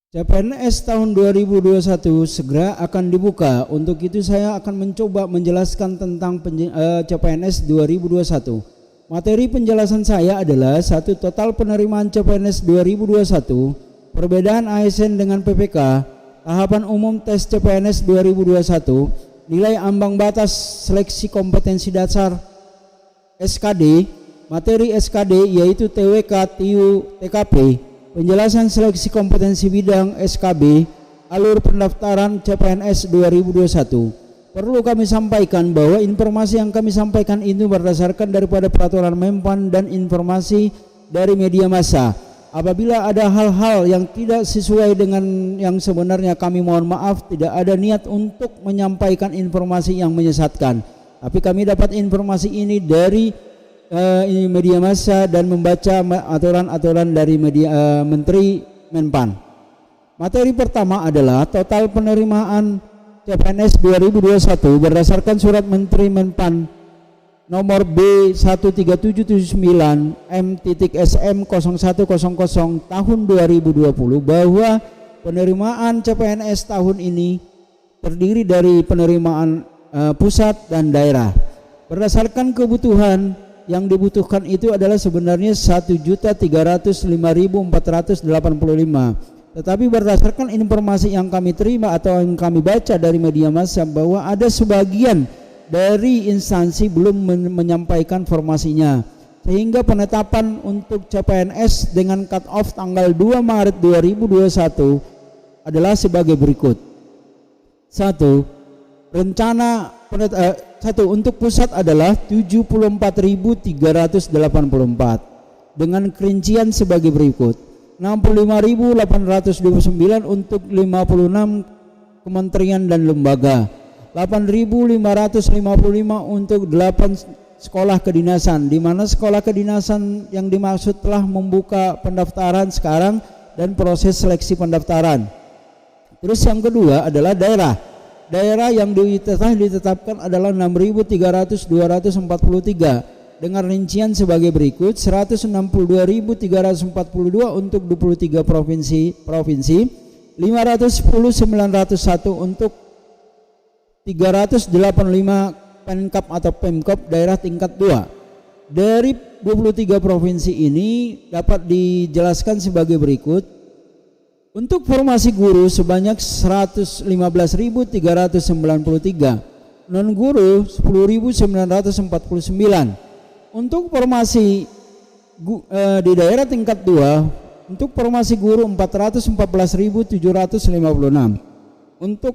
CPNS tahun 2021 segera akan dibuka. Untuk itu saya akan mencoba menjelaskan tentang CPNS 2021. Materi penjelasan saya adalah satu, total penerimaan CPNS 2021, perbedaan ASN dengan PPK, tahapan umum tes CPNS 2021, nilai ambang batas seleksi kompetensi dasar SKD, materi SKD yaitu TWK, TIU, TKP, penjelasan seleksi kompetensi bidang SKB, alur pendaftaran CPNS 2021. Perlu kami sampaikan bahwa informasi yang kami sampaikan itu berdasarkan daripada peraturan Menpan dan informasi dari media massa. Apabila ada hal-hal yang tidak sesuai dengan yang sebenarnya, kami mohon maaf, tidak ada niat untuk menyampaikan informasi yang menyesatkan. Tapi kami dapat informasi ini dari media massa dan membaca aturan-aturan dari Menteri Menpan. Materi pertama adalah total penerimaan CPNS 2021 berdasarkan surat Menteri Menpan nomor B13779 M.SM0100 tahun 2020 bahwa penerimaan CPNS tahun ini terdiri dari penerimaan pusat dan daerah. Berdasarkan kebutuhan yang dibutuhkan itu adalah sebenarnya 1.305.485. Tetapi berdasarkan informasi yang kami terima atau yang kami baca dari media massa bahwa ada sebagian dari instansi belum menyampaikan formasinya, sehingga penetapan untuk CPNS dengan cut off tanggal 2 Maret 2021 adalah sebagai berikut. 1. Untuk pusat adalah 74.384 dengan kerincian sebagai berikut: 65.829 untuk 56 kementerian dan lembaga, 8.555 untuk 8 sekolah kedinasan, di mana sekolah kedinasan yang dimaksud telah membuka pendaftaran sekarang dan proses seleksi pendaftaran. Terus yang kedua adalah daerah. Daerah yang ditetapkan adalah 6.300.243 dengan rincian sebagai berikut: 162.342 untuk 23 provinsi, 510.901 untuk 385 Penkap atau Pemkop daerah tingkat 2. Dari 23 provinsi ini dapat dijelaskan sebagai berikut. Untuk formasi guru sebanyak 115.393, non guru 10.949. Untuk formasi di daerah tingkat 2, untuk formasi guru 414.756. Untuk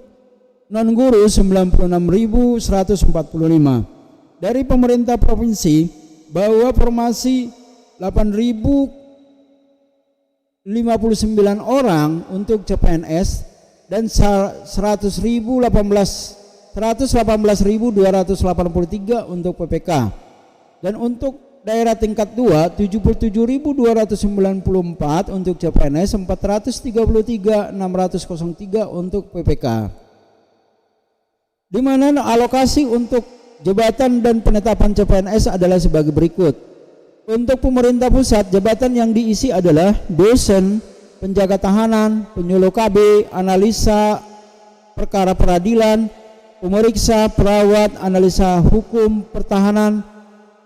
non guru 96.145. Dari pemerintah provinsi bahwa formasi 8.059 orang untuk CPNS dan 118.283 untuk PPK. Dan untuk daerah tingkat 2 77.294 untuk CPNS, 433.603 untuk PPK. Di mana alokasi untuk jabatan dan penetapan CPNS adalah sebagai berikut. Untuk pemerintah pusat, jabatan yang diisi adalah dosen, penjaga tahanan, penyuluh KB, analisa perkara peradilan, pemeriksa, perawat, analisa hukum pertahanan,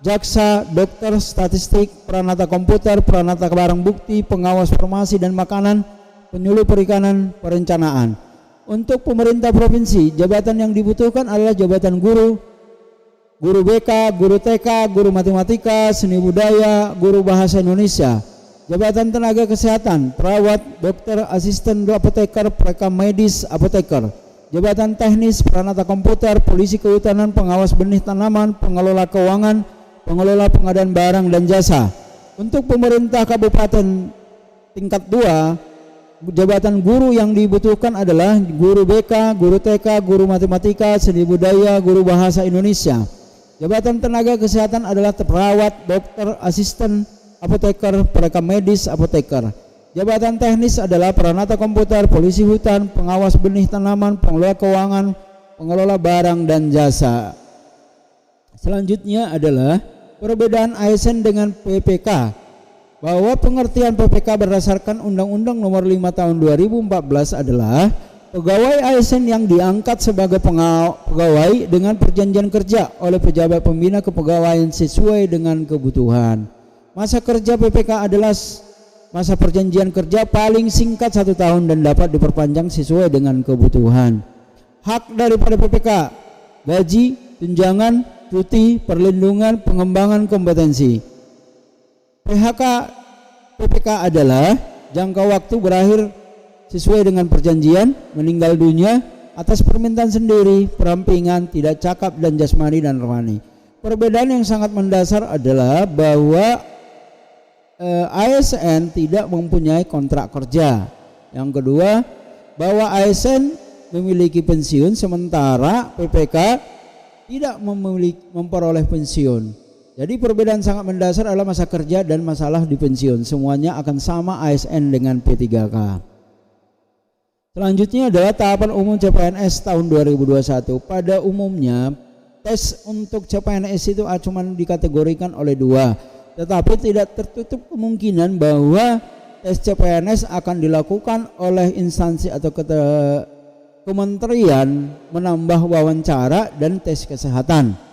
jaksa, dokter, statistik, peranata komputer, peranata barang bukti, pengawas farmasi dan makanan, penyuluh perikanan, perencanaan. Untuk pemerintah provinsi, jabatan yang dibutuhkan adalah jabatan guru, guru BK, guru TK, guru matematika, seni budaya, guru bahasa Indonesia. Jabatan tenaga kesehatan, perawat, dokter, asisten apoteker, perekam medis, apoteker. Jabatan teknis, peranata komputer, polisi kehutanan, pengawas benih tanaman, pengelola keuangan, pengelola pengadaan barang dan jasa. Untuk pemerintah kabupaten tingkat 2, jabatan guru yang dibutuhkan adalah guru BK, guru TK, guru matematika, seni budaya, guru bahasa Indonesia. Jabatan tenaga kesehatan adalah perawat, dokter, asisten apoteker, perekam medis, apoteker. Jabatan teknis adalah peranata komputer, polisi hutan, pengawas benih tanaman, pengelola keuangan, pengelola barang dan jasa. Selanjutnya adalah perbedaan ASN dengan PPK. bahwa pengertian PPK berdasarkan Undang-Undang Nomor 5 Tahun 2014 adalah pegawai ASN yang diangkat sebagai pegawai dengan perjanjian kerja oleh pejabat pembina kepegawaian sesuai dengan kebutuhan. Masa kerja PPK adalah masa perjanjian kerja paling singkat 1 tahun dan dapat diperpanjang sesuai dengan kebutuhan. Hak daripada PPK: gaji, tunjangan, cuti, perlindungan, pengembangan kompetensi. PPK adalah jangka waktu berakhir sesuai dengan perjanjian, meninggal dunia atas permintaan sendiri, perampingan, tidak cakap dan jasmani dan rohani. Perbedaan yang sangat mendasar adalah bahwa ASN tidak mempunyai kontrak kerja. Yang kedua, bahwa ASN memiliki pensiun sementara PPK tidak memperoleh pensiun. Jadi perbedaan sangat mendasar adalah masa kerja dan masalah di pensiun. Semuanya akan sama ASN dengan P3K. Selanjutnya adalah tahapan umum CPNS tahun 2021. Pada umumnya tes untuk CPNS itu cuma dikategorikan oleh 2, tetapi tidak tertutup kemungkinan bahwa tes CPNS akan dilakukan oleh instansi atau kementerian menambah wawancara dan tes kesehatan.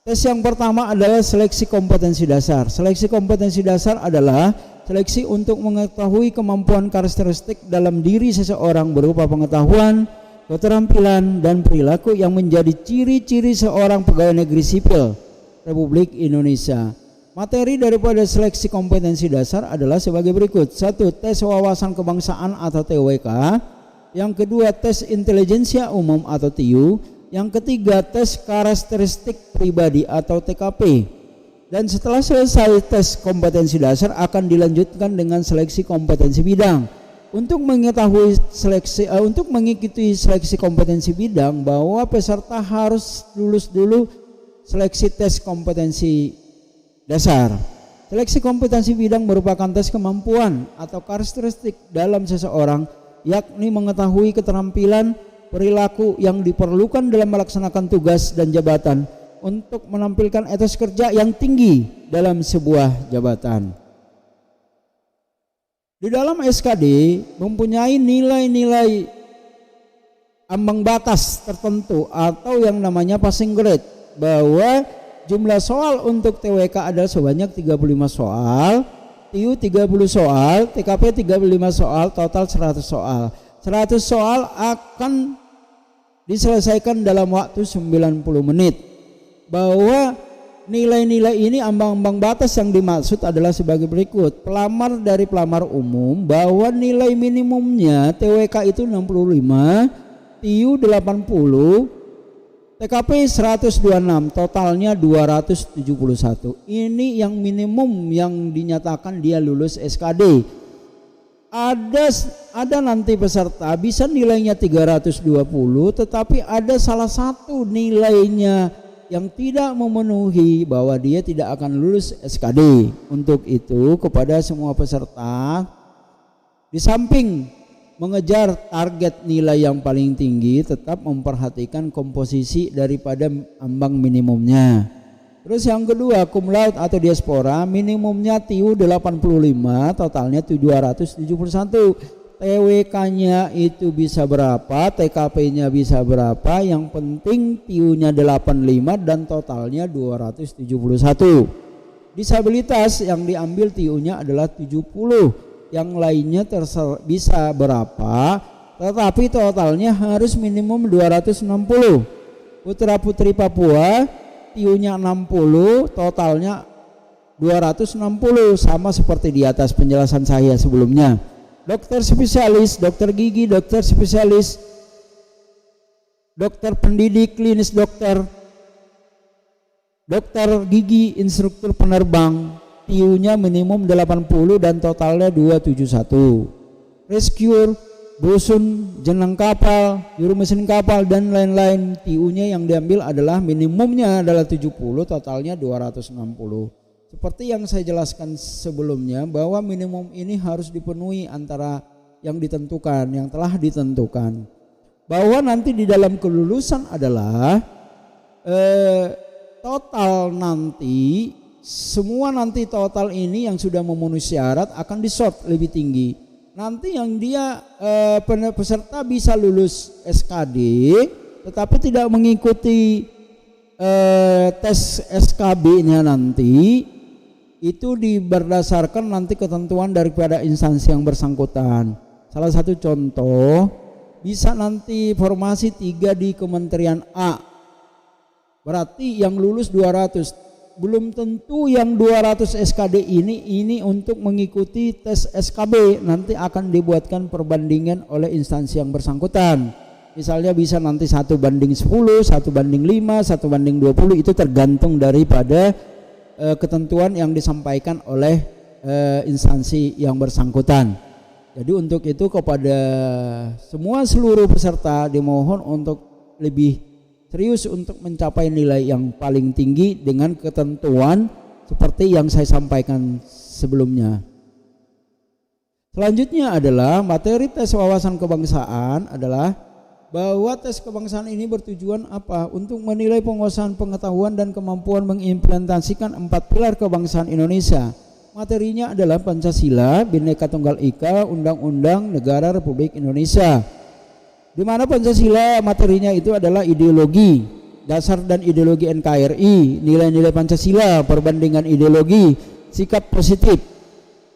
Tes yang pertama adalah seleksi kompetensi dasar. Seleksi kompetensi dasar adalah seleksi untuk mengetahui kemampuan karakteristik dalam diri seseorang berupa pengetahuan, keterampilan, dan perilaku yang menjadi ciri-ciri seorang pegawai negeri sipil Republik Indonesia. Materi daripada seleksi kompetensi dasar adalah sebagai berikut. 1. Tes wawasan kebangsaan atau TWK. Yang kedua, tes intelijensia umum atau TIU. Yang ketiga, tes karakteristik pribadi atau TKP. Dan setelah selesai tes kompetensi dasar akan dilanjutkan dengan seleksi kompetensi bidang. Untuk mengikuti seleksi kompetensi bidang, bahwa peserta harus lulus dulu seleksi tes kompetensi dasar. Seleksi kompetensi bidang merupakan tes kemampuan atau karakteristik dalam seseorang, yakni mengetahui keterampilan, perilaku yang diperlukan dalam melaksanakan tugas dan jabatan untuk menampilkan etos kerja yang tinggi dalam sebuah jabatan. Di dalam SKD mempunyai nilai-nilai ambang batas tertentu atau yang namanya passing grade, bahwa jumlah soal untuk TWK adalah sebanyak 35 soal, TIU 30 soal, TKP 35 soal, total 100 soal. 100 soal akan diselesaikan dalam waktu 90 menit. Bahwa nilai-nilai ini ambang-ambang batas yang dimaksud adalah sebagai berikut. Pelamar dari pelamar umum bahwa nilai minimumnya TWK itu 65, TIU 80, TKP 126, totalnya 271. Ini yang minimum yang dinyatakan dia lulus SKD. Ada nanti peserta bisa nilainya 320, tetapi ada salah satu nilainya yang tidak memenuhi, bahwa dia tidak akan lulus SKD. Untuk itu kepada semua peserta, di samping mengejar target nilai yang paling tinggi, tetap memperhatikan komposisi daripada ambang minimumnya. Terus yang kedua, cum laude atau diaspora, minimumnya TIU 85, totalnya 271. TWK-nya itu bisa berapa, TKP-nya bisa berapa, yang penting TIU-nya 85 dan totalnya 271. Disabilitas yang diambil TIU-nya adalah 70, yang lainnya bisa berapa, tetapi totalnya harus minimum 260. Putra putri Papua TIU-nya 60, totalnya 260, sama seperti di atas penjelasan saya sebelumnya. Dokter spesialis, dokter gigi, dokter spesialis, dokter pendidik, klinis dokter, dokter gigi, instruktur penerbang, TIU-nya minimum 80 dan totalnya 271. Rescuer, bosun, jenang kapal, juru mesin kapal dan lain-lain, TIU-nya yang diambil adalah minimumnya adalah 70, totalnya 260. Seperti yang saya jelaskan sebelumnya, bahwa minimum ini harus dipenuhi antara yang ditentukan, yang telah ditentukan. Bahwa nanti di dalam kelulusan adalah total nanti semua nanti total ini yang sudah memenuhi syarat akan di-short lebih tinggi. Nanti yang dia peserta bisa lulus SKD tetapi tidak mengikuti tes SKB-nya nanti, itu berdasarkan nanti ketentuan daripada instansi yang bersangkutan. Salah satu contoh, bisa nanti formasi 3 di Kementerian A, berarti yang lulus 200, belum tentu yang 200 SKD ini untuk mengikuti tes SKB, nanti akan dibuatkan perbandingan oleh instansi yang bersangkutan. Misalnya bisa nanti 1:10, 1:5, 1:20, itu tergantung daripada ketentuan yang disampaikan oleh instansi yang bersangkutan. Jadi untuk itu kepada seluruh peserta dimohon untuk lebih serius untuk mencapai nilai yang paling tinggi dengan ketentuan seperti yang saya sampaikan sebelumnya. Selanjutnya adalah materi tes wawasan kebangsaan adalah bahwa tes kebangsaan ini bertujuan apa? Untuk menilai penguasaan pengetahuan dan kemampuan mengimplementasikan 4 pilar kebangsaan Indonesia. Materinya adalah Pancasila, Bhinneka Tunggal Ika, Undang-Undang Negara Republik Indonesia. Di mana Pancasila materinya itu adalah ideologi, dasar dan ideologi NKRI, nilai-nilai Pancasila, perbandingan ideologi, sikap positif.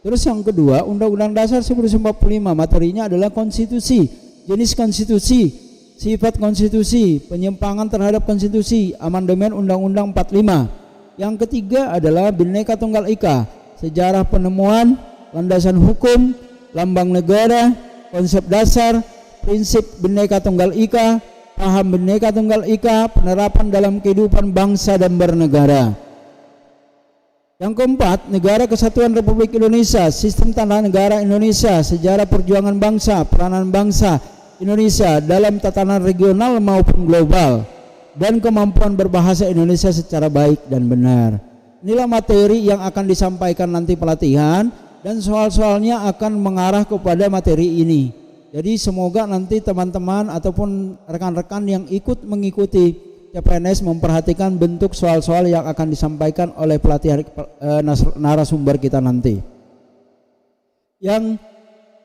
Terus yang kedua, Undang-Undang Dasar 1945, materinya adalah konstitusi, jenis konstitusi, sifat konstitusi, penyimpangan terhadap konstitusi, amandemen Undang-Undang 45. Yang ketiga adalah Bhinneka Tunggal Ika, sejarah penemuan, landasan hukum, lambang negara, konsep dasar, prinsip Bhinneka Tunggal Ika, paham Bhinneka Tunggal Ika, penerapan dalam kehidupan bangsa dan bernegara. Yang keempat, Negara Kesatuan Republik Indonesia, sistem tata negara Indonesia, sejarah perjuangan bangsa, peranan bangsa Indonesia dalam tatanan regional maupun global, dan kemampuan berbahasa Indonesia secara baik dan benar. Inilah materi yang akan disampaikan nanti pelatihan, dan soal-soalnya akan mengarah kepada materi ini. Jadi semoga nanti teman-teman ataupun rekan-rekan yang ikut mengikuti CPNS memperhatikan bentuk soal-soal yang akan disampaikan oleh pelatihan narasumber kita nanti. Yang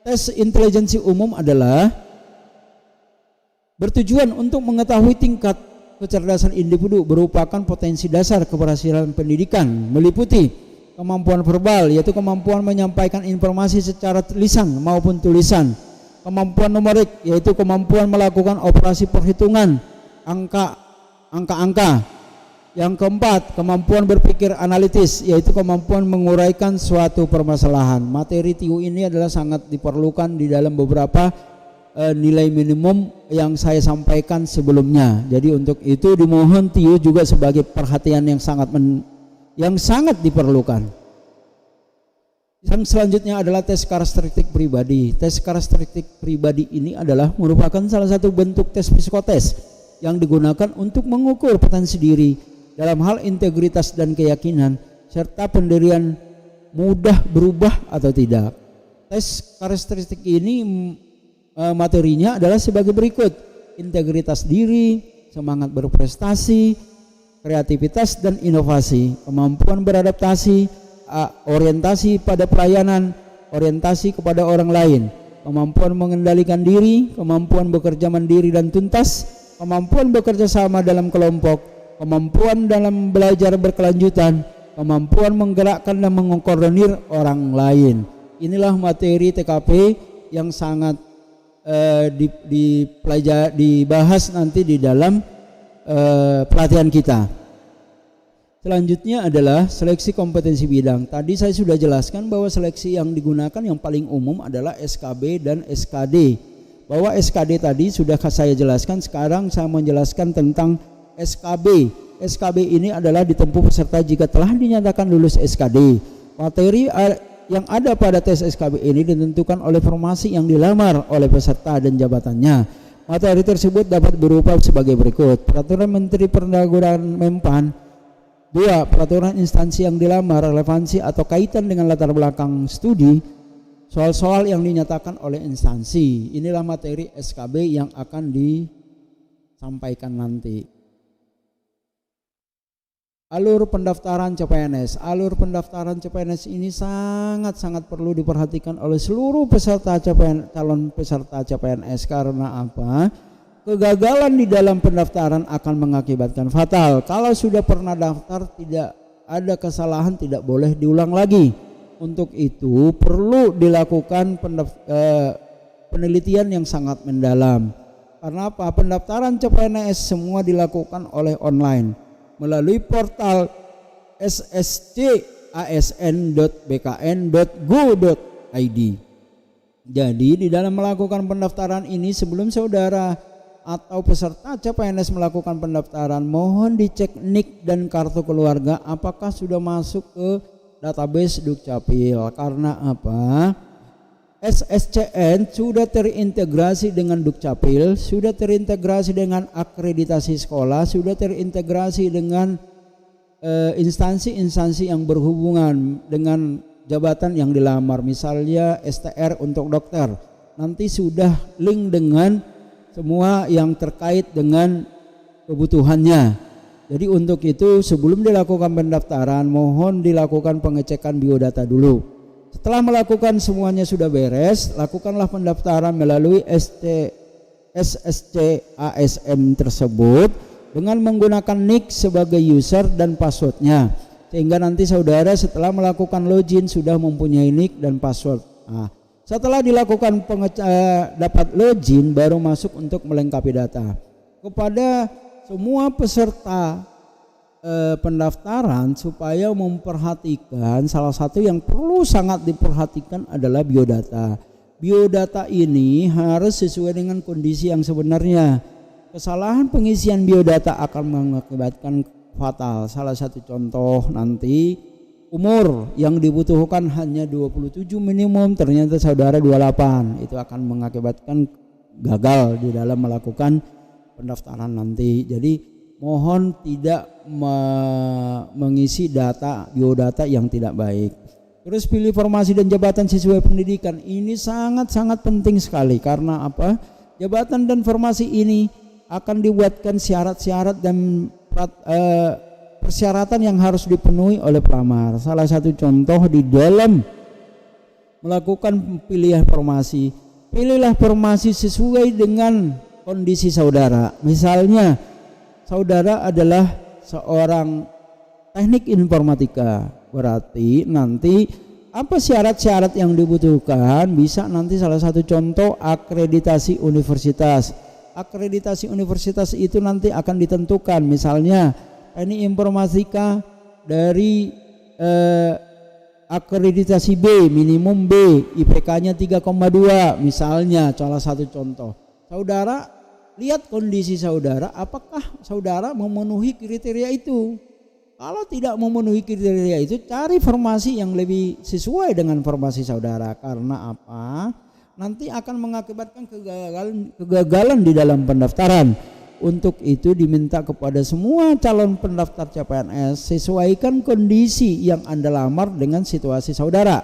tes intelijensi umum adalah bertujuan untuk mengetahui tingkat kecerdasan individu, merupakan potensi dasar keberhasilan pendidikan, meliputi kemampuan verbal, yaitu kemampuan menyampaikan informasi secara lisan maupun tulisan, kemampuan numerik, yaitu kemampuan melakukan operasi perhitungan angka-angka. Yang keempat, kemampuan berpikir analitis, yaitu kemampuan menguraikan suatu permasalahan. Materi TIU ini adalah sangat diperlukan di dalam beberapa nilai minimum yang saya sampaikan sebelumnya. Jadi untuk itu dimohon TIU juga sebagai perhatian yang sangat diperlukan. Yang selanjutnya adalah tes karakteristik pribadi. Tes karakteristik pribadi ini adalah merupakan salah satu bentuk tes psikotes yang digunakan untuk mengukur potensi diri dalam hal integritas dan keyakinan, serta pendirian mudah berubah atau tidak. Tes karakteristik ini materinya adalah sebagai berikut: integritas diri, semangat berprestasi, kreativitas dan inovasi, kemampuan beradaptasi, orientasi pada pelayanan, orientasi kepada orang lain, kemampuan mengendalikan diri, kemampuan bekerja mandiri dan tuntas, kemampuan bekerja sama dalam kelompok, kemampuan dalam belajar berkelanjutan, kemampuan menggerakkan dan mengkoordinir orang lain. Inilah materi TKP yang sangat dibahas nanti di dalam pelatihan kita. Selanjutnya adalah seleksi kompetensi bidang. Tadi saya sudah jelaskan bahwa seleksi yang digunakan yang paling umum adalah SKB dan SKD. Bahwa SKD tadi sudah saya jelaskan, sekarang saya menjelaskan tentang SKB. SKB ini adalah ditempuh peserta jika telah dinyatakan lulus SKD. Materi yang ada pada tes SKB ini ditentukan oleh formasi yang dilamar oleh peserta dan jabatannya. Materi tersebut dapat berupa sebagai berikut: Peraturan Menteri Perdagangan Menpan. 2. Peraturan instansi yang dilamar, relevansi atau kaitan dengan latar belakang studi, soal-soal yang dinyatakan oleh instansi. Inilah materi SKB yang akan disampaikan nanti. Alur pendaftaran CPNS. Alur pendaftaran CPNS ini sangat-sangat perlu diperhatikan oleh seluruh peserta calon peserta CPNS. Karena apa? Kegagalan di dalam pendaftaran akan mengakibatkan fatal. Kalau sudah pernah daftar, tidak ada kesalahan, tidak boleh diulang lagi. Untuk itu perlu dilakukan penelitian yang sangat mendalam. Karena apa? Pendaftaran CPNS semua dilakukan oleh online melalui portal sscasn.bkn.go.id. Jadi di dalam melakukan pendaftaran ini, sebelum saudara atau peserta CPNS melakukan pendaftaran, mohon dicek NIK dan kartu keluarga apakah sudah masuk ke database Dukcapil. Karena apa? SSCN sudah terintegrasi dengan Dukcapil, sudah terintegrasi dengan akreditasi sekolah, sudah terintegrasi dengan instansi-instansi yang berhubungan dengan jabatan yang dilamar, misalnya STR untuk dokter. Nanti sudah link dengan semua yang terkait dengan kebutuhannya. Jadi untuk itu sebelum dilakukan pendaftaran, mohon dilakukan pengecekan biodata dulu. Setelah melakukan semuanya sudah beres, lakukanlah pendaftaran melalui SSCASN tersebut dengan menggunakan NIK sebagai user dan passwordnya, sehingga nanti saudara setelah melakukan login sudah mempunyai NIK dan password. Nah, setelah dilakukan dapat login, baru masuk untuk melengkapi data. Kepada semua peserta pendaftaran, supaya memperhatikan, salah satu yang perlu sangat diperhatikan adalah biodata. Biodata ini harus sesuai dengan kondisi yang sebenarnya. Kesalahan pengisian biodata akan mengakibatkan fatal. Salah satu contoh, nanti umur yang dibutuhkan hanya 27 minimum, ternyata saudara 28. Itu akan mengakibatkan gagal di dalam melakukan pendaftaran nanti. Jadi mohon tidak mengisi data biodata yang tidak baik. Terus pilih formasi dan jabatan sesuai pendidikan. Ini sangat-sangat penting sekali. Karena apa? Jabatan dan formasi ini akan dibuatkan syarat-syarat dan persyaratan yang harus dipenuhi oleh pelamar. Salah satu contoh di dalam melakukan pilihan formasi, pilihlah formasi sesuai dengan kondisi saudara. Misalnya saudara adalah seorang teknik informatika, berarti nanti apa syarat-syarat yang dibutuhkan, bisa nanti salah satu contoh akreditasi universitas. Akreditasi universitas itu nanti akan ditentukan, misalnya teknik informatika dari akreditasi B, minimum B, IPK-nya 3,2 misalnya, salah satu contoh. Saudara lihat kondisi saudara, apakah saudara memenuhi kriteria itu. Kalau tidak memenuhi kriteria itu, cari formasi yang lebih sesuai dengan formasi saudara. Karena apa? Nanti akan mengakibatkan kegagalan di dalam pendaftaran. Untuk itu diminta kepada semua calon pendaftar CPNS, sesuaikan kondisi yang Anda lamar dengan situasi saudara.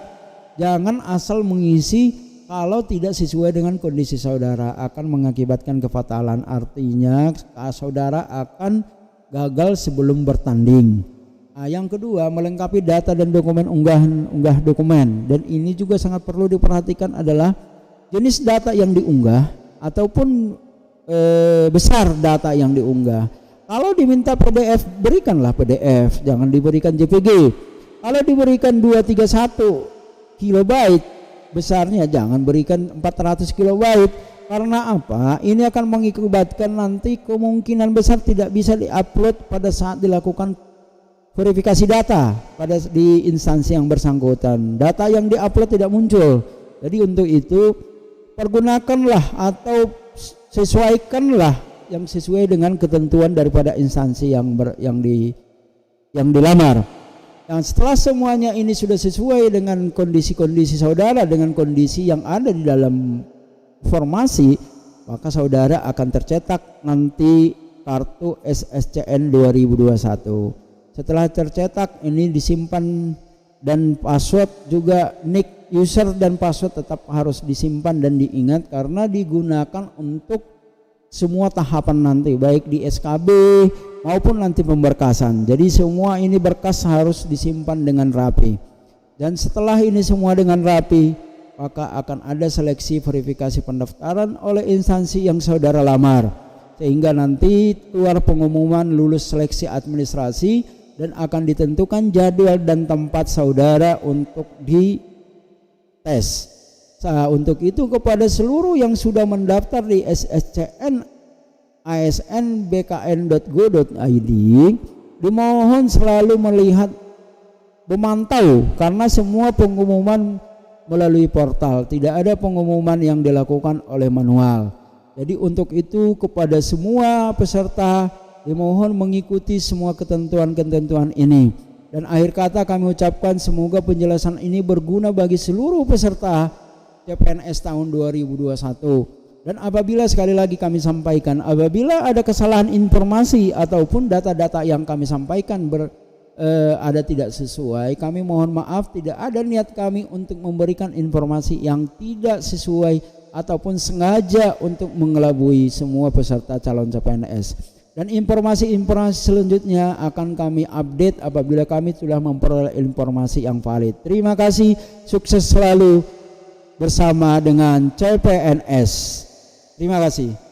Jangan asal mengisi kalau tidak sesuai dengan kondisi saudara, akan mengakibatkan kefatalan. Artinya saudara akan gagal sebelum bertanding. Nah, yang kedua, melengkapi data dan dokumen unggah dokumen. Dan ini juga sangat perlu diperhatikan adalah jenis data yang diunggah ataupun besar data yang diunggah. Kalau diminta PDF, berikanlah PDF, jangan diberikan JPG. Kalau diberikan 231 kilobyte besarnya, jangan berikan 400 kilobyte. Karena apa? Ini akan mengakibatkan nanti kemungkinan besar tidak bisa diupload pada saat dilakukan verifikasi data di instansi yang bersangkutan. Data yang diupload tidak muncul. Jadi untuk itu pergunakanlah atau sesuaikanlah yang sesuai dengan ketentuan daripada instansi yang dilamar. Yang setelah semuanya ini sudah sesuai dengan kondisi-kondisi saudara, dengan kondisi yang ada di dalam formasi, maka saudara akan tercetak nanti kartu SSCN 2021. Setelah tercetak ini disimpan, dan password juga, nick user dan password tetap harus disimpan dan diingat, karena digunakan untuk semua tahapan nanti, baik di SKB, maupun nanti pemberkasan. Jadi semua ini berkas harus disimpan dengan rapi. Dan setelah ini semua dengan rapi, maka akan ada seleksi verifikasi pendaftaran oleh instansi yang saudara lamar, sehingga nanti keluar pengumuman lulus seleksi administrasi dan akan ditentukan jadwal dan tempat saudara untuk dites. Untuk itu kepada seluruh yang sudah mendaftar di SSCN asnbkn.go.id dimohon selalu memantau karena semua pengumuman melalui portal, tidak ada pengumuman yang dilakukan oleh manual. Jadi untuk itu kepada semua peserta dimohon mengikuti semua ketentuan-ketentuan ini. Dan akhir kata kami ucapkan semoga penjelasan ini berguna bagi seluruh peserta CPNS tahun 2021. Dan apabila sekali lagi kami sampaikan, apabila ada kesalahan informasi ataupun data-data yang kami sampaikan ada tidak sesuai, kami mohon maaf. Tidak ada niat kami untuk memberikan informasi yang tidak sesuai ataupun sengaja untuk mengelabui semua peserta calon CPNS. Dan informasi-informasi selanjutnya akan kami update apabila kami sudah memperoleh informasi yang valid. Terima kasih, sukses selalu bersama dengan CPNS. Terima kasih.